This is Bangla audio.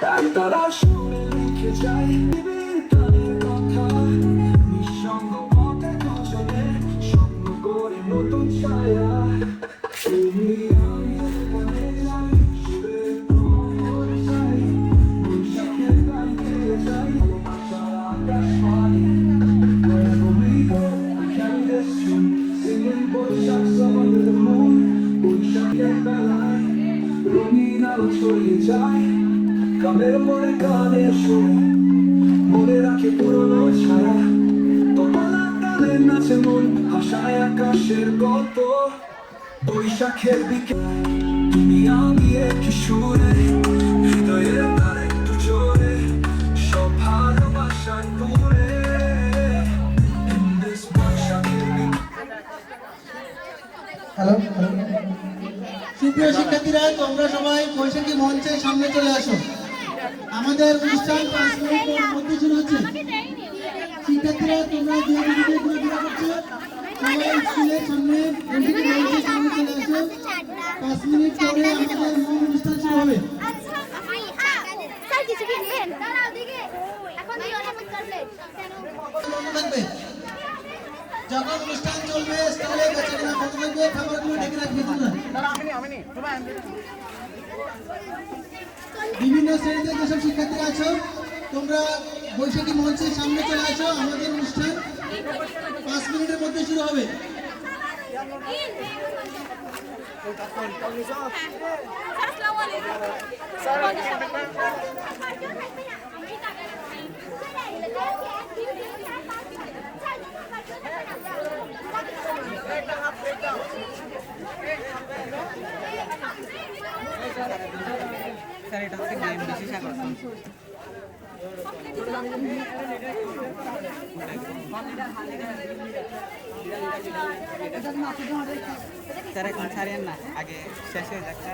তারা শুনে লিখে যায় বিবেকানের কথা, নিঃসঙ্গ পথে দুজনে স্বপ্ন করে নতুন ছায়া। তুমি আমি এখানে যাই, সুরের প্রহর চাই, বৈশাখের গান গেয়ে যাই, ভালোবাসার Akashvani. Wherever we go, we carry this tune, singing Boishakh summer to the moon। বৈশাখের বেলায় রঙিন আলো ছড়িয়ে যায়, গ্রামের মনে গানের সুরে মনে রাখে পুরনো ছায়া। তোমরা গানে নাচে মন, ভাষায় আকাশের গল্প। বৈশাখের বিকেল, তুমি আমি একই সুরে, হৃদয়ের তার একটু জোরে, সব ভালোবাসায় ভরে। In this বৈশাখের বিকেল। হ্যালো সুপ্রিয় শিক্ষার্থীরা, তোমরা সবাই বৈশাখী মঞ্চের সামনে চলে আসো। আমাদের অনুষ্ঠান 5 মিনিট পর মধ্যে শুরু হচ্ছে। শিক্ষার্থীরা, তোমরা যে দিকে ঘোরাফেরা করছো সবাই স্কুলের সামনে বৈশাখী মঞ্চের সামনে চলে আসো। 5 মিনিট পরে আমাদের মূল অনুষ্ঠান শুরু হবে। থাকবে যখন অনুষ্ঠান চলবে, স্টলে বেচাকেনা বন্ধ থাকবে, খাবারগুলো ঢেকে রাখবে তোমরা। বিভিন্ন শ্রেণীতে যেসব শিক্ষার্থীরা আছো, তোমরা বৈশাখী মঞ্চের সামনে চলে আসো। আমাদের অনুষ্ঠান 5 মিনিটের মধ্যে শুরু হবে। স্যার এটা হচ্ছে গেম বেশি স্বাগত। স্যার এখন ছাড়েন না, আগে শেষ হয়ে যাক স্যার।